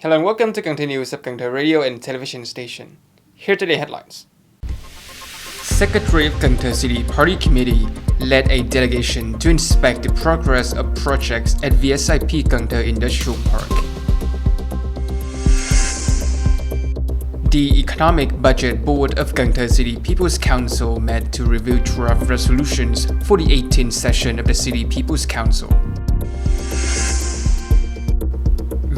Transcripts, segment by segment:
Hello and welcome to Continuous of Cần Thơ Radio and Television Station. Here are today's headlines. Secretary of Cần Thơ City Party Committee led a delegation to inspect the progress of projects at VSIP Cần Thơ Industrial Park. The Economic Budget Board of Cần Thơ City People's Council met to review draft resolutions for the 18th session of the City People's Council.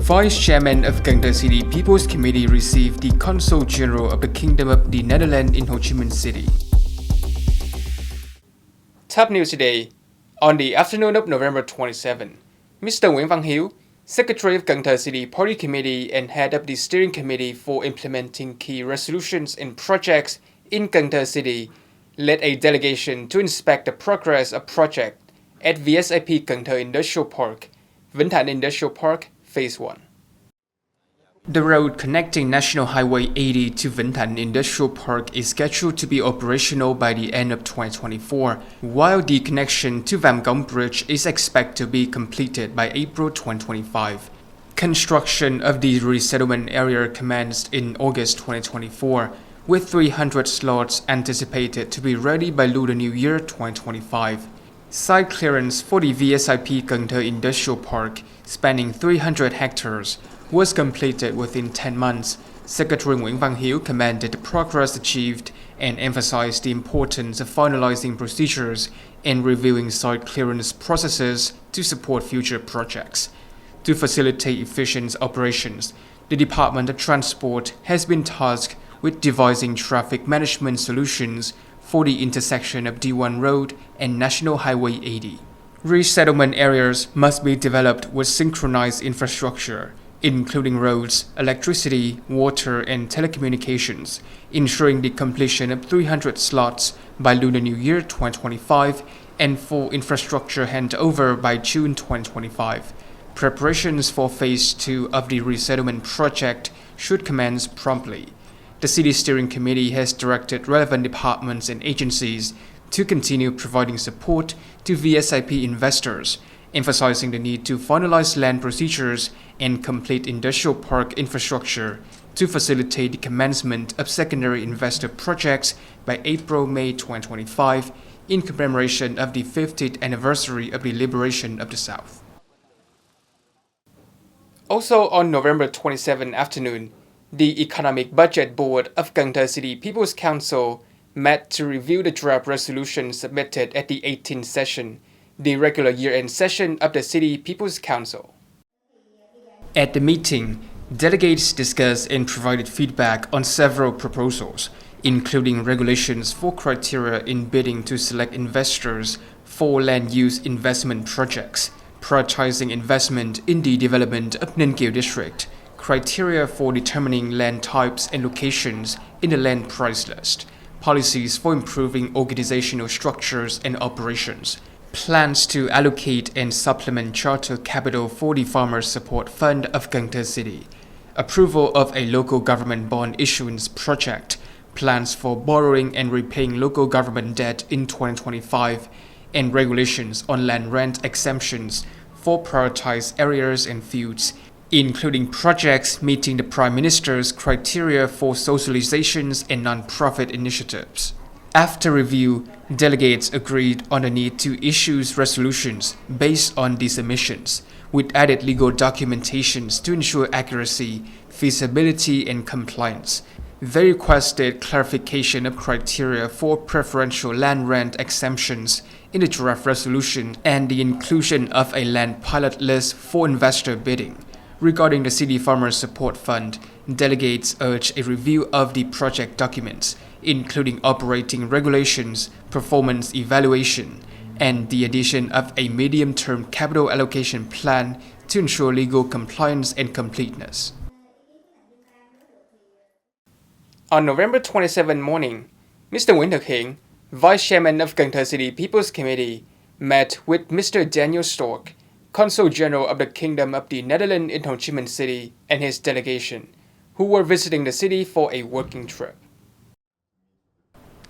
Vice Chairman of Cần Thơ City People's Committee received the Consul General of the Kingdom of the Netherlands in Ho Chi Minh City. Top news today. On the afternoon of November 27, Mr. Nguyễn Văn Hiếu, Secretary of Cần Thơ City Party Committee and Head of the Steering Committee for Implementing Key Resolutions and Projects in Cần Thơ City, led a delegation to inspect the progress of project at VSIP Cần Thơ Industrial Park, Vĩnh Thạnh Industrial Park, Phase 1. The road connecting National Highway 80 to Vĩnh Thạnh Industrial Park is scheduled to be operational by the end of 2024, while the connection to Vam Cống Bridge is expected to be completed by April 2025. Construction of the resettlement area commenced in August 2024, with 300 slots anticipated to be ready by Lunar New Year 2025. Site clearance for the VSIP Cần Thơ Industrial Park, spanning 300 hectares, was completed within 10 months. Secretary Nguyễn Văn Hiếu commended the progress achieved and emphasized the importance of finalizing procedures and reviewing site clearance processes to support future projects. To facilitate efficient operations, the Department of Transport has been tasked with devising traffic management solutions for the intersection of D1 Road and National Highway 80. Resettlement areas must be developed with synchronized infrastructure, including roads, electricity, water, and telecommunications, ensuring the completion of 300 slots by Lunar New Year 2025 and full infrastructure handover by June 2025. Preparations for Phase 2 of the resettlement project should commence promptly. The City Steering Committee has directed relevant departments and agencies to continue providing support to VSIP investors, emphasizing the need to finalize land procedures and complete industrial park infrastructure to facilitate the commencement of secondary investor projects by April-May 2025 in commemoration of the 50th anniversary of the liberation of the South. Also on November 27 afternoon, the Economic Budget Board of Cần Thơ City People's Council met to review the draft resolution submitted at the 18th session, the regular year-end session of the City People's Council. At the meeting, delegates discussed and provided feedback on several proposals, including regulations for criteria in bidding to select investors for land use investment projects, prioritizing investment in the development of Ninh Kiều District, criteria for determining land types and locations in the land price list, policies for improving organizational structures and operations, plans to allocate and supplement charter capital for the Farmers Support Fund of Cần Thơ City, approval of a local government bond issuance project, plans for borrowing and repaying local government debt in 2025, and regulations on land rent exemptions for prioritized areas and fields, including projects meeting the Prime Minister's criteria for socializations and non-profit initiatives. After review, delegates agreed on the need to issue resolutions based on these submissions, with added legal documentations to ensure accuracy, feasibility, and compliance. They requested clarification of criteria for preferential land rent exemptions in the draft resolution and the inclusion of a land pilot list for investor bidding. Regarding the City Farmers Support Fund, delegates urged a review of the project documents, including operating regulations, performance evaluation, and the addition of a medium-term capital allocation plan to ensure legal compliance and completeness. On November 27 morning, Mr. Nguyễn Thực Hiện, Vice Chairman of Cần Thơ City People's Committee, met with Mr. Daniel Stork, Consul General of the Kingdom of the Netherlands in Ho Chi Minh City, and his delegation, who were visiting the city for a working trip.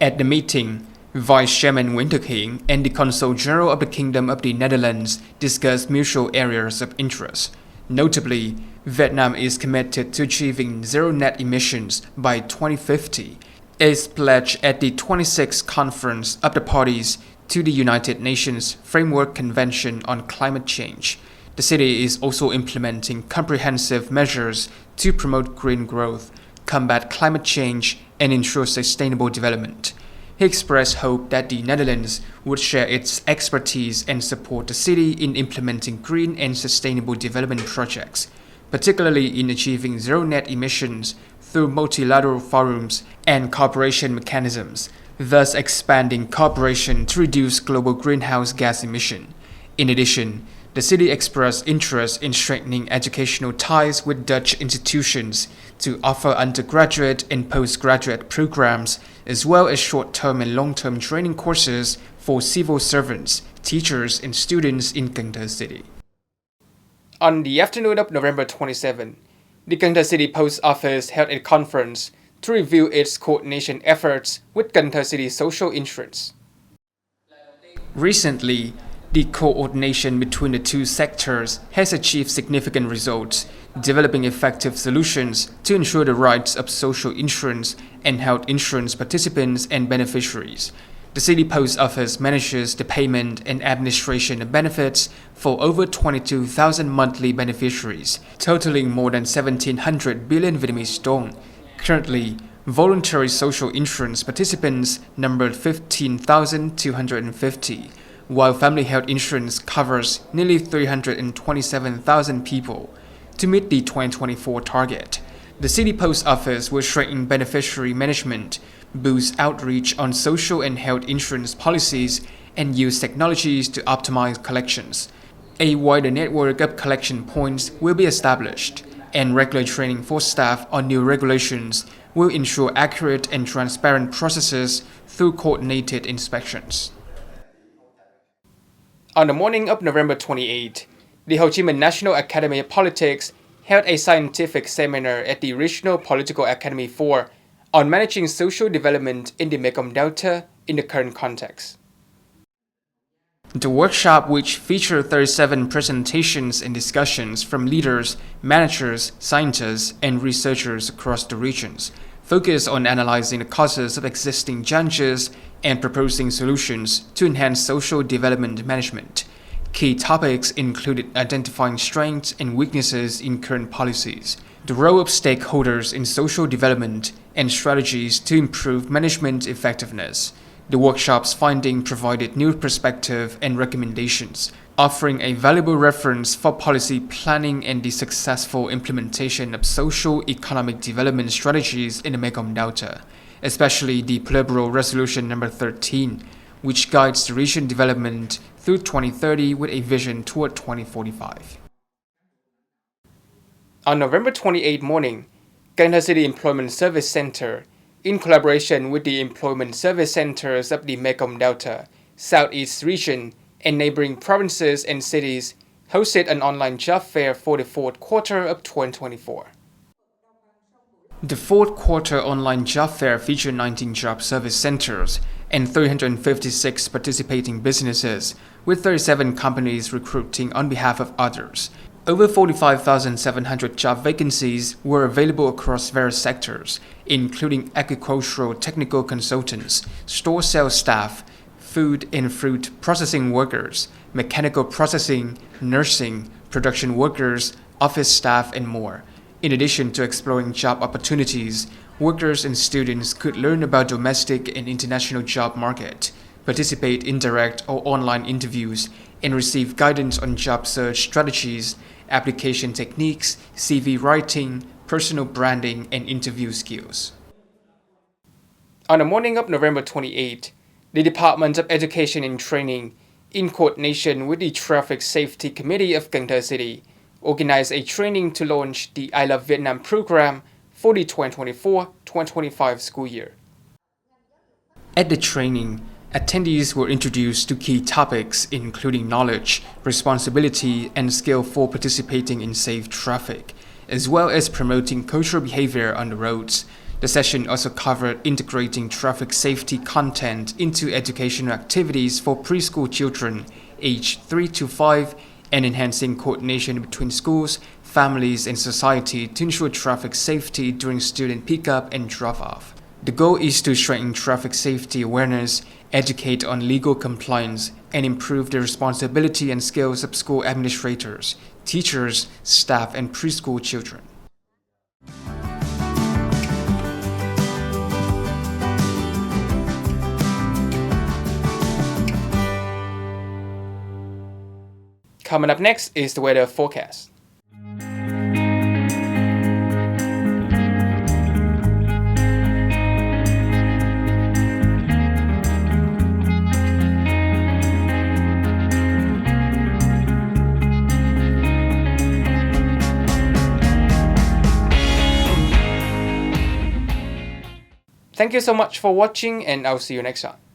At the meeting, Vice Chairman Nguyễn Thực Hiện and the Consul General of the Kingdom of the Netherlands discussed mutual areas of interest. Notably, Vietnam is committed to achieving zero net emissions by 2050, is pledged at the 26th Conference of the Parties to the United Nations Framework Convention on Climate Change. The city is also implementing comprehensive measures to promote green growth, combat climate change, and ensure sustainable development. He expressed hope that the Netherlands would share its expertise and support the city in implementing green and sustainable development projects, particularly in achieving zero net emissions through multilateral forums and cooperation mechanisms, thus expanding cooperation to reduce global greenhouse gas emission. In addition, the city expressed interest in strengthening educational ties with Dutch institutions to offer undergraduate and postgraduate programs, as well as short-term and long-term training courses for civil servants, teachers, and students in Cần Thơ City. On the afternoon of November 27, the Cần Thơ City Post Office held a conference to review its coordination efforts with Cần Thơ City Social Insurance. Recently, the coordination between the two sectors has achieved significant results, developing effective solutions to ensure the rights of social insurance and health insurance participants and beneficiaries. The City Post Office manages the payment and administration of benefits for over 22,000 monthly beneficiaries, totaling more than 1,700 billion Vietnamese dong. Currently, voluntary social insurance participants number 15,250, while family health insurance covers nearly 327,000 people. To meet the 2024 target, the City Post Office will strengthen beneficiary management, boost outreach on social and health insurance policies, and use technologies to optimize collections. A wider network of collection points will be established, and regular training for staff on new regulations will ensure accurate and transparent processes through coordinated inspections. On the morning of November 28, the Ho Chi Minh National Academy of Politics held a scientific seminar at the Regional Political Academy 4 on managing social development in the Mekong Delta in the current context. The workshop, which featured 37 presentations and discussions from leaders, managers, scientists, and researchers across the regions, focused on analyzing the causes of existing challenges and proposing solutions to enhance social development management. Key topics included identifying strengths and weaknesses in current policies, the role of stakeholders in social development, and strategies to improve management effectiveness. The workshop's finding provided new perspective and recommendations, offering a valuable reference for policy planning and the successful implementation of socio-economic development strategies in the Mekong Delta, especially the Politburo Resolution No. 13, which guides the region development through 2030 with a vision toward 2045. On November 28 morning, Cần Thơ City Employment Service Center, in collaboration with the Employment Service Centers of the Mekong Delta, Southeast Region, and neighboring provinces and cities, hosted an online job fair for the fourth quarter of 2024. The fourth quarter online job fair featured 19 job service centers and 356 participating businesses, with 37 companies recruiting on behalf of others. Over 45,700 job vacancies were available across various sectors, including agricultural technical consultants, store sales staff, food and fruit processing workers, mechanical processing, nursing, production workers, office staff, and more. In addition to exploring job opportunities, workers and students could learn about domestic and international job market, participate in direct or online interviews, and receive guidance on job search strategies, application techniques, CV writing, personal branding, and interview skills. On the morning of November 28, the Department of Education and Training, in coordination with the Traffic Safety Committee of Cần Thơ City, organized a training to launch the I Love Vietnam program for the 2024-2025 school year. At the training, attendees were introduced to key topics including knowledge, responsibility, and skill for participating in safe traffic, as well as promoting cultural behavior on the roads. The session also covered integrating traffic safety content into educational activities for preschool children aged 3 to 5 and enhancing coordination between schools, families, and society to ensure traffic safety during student pickup and drop-off. The goal is to strengthen traffic safety awareness, educate on legal compliance, and improve the responsibility and skills of school administrators, teachers, staff, and preschool children. Coming up next is the weather forecast. Thank you so much for watching, and I'll see you next time.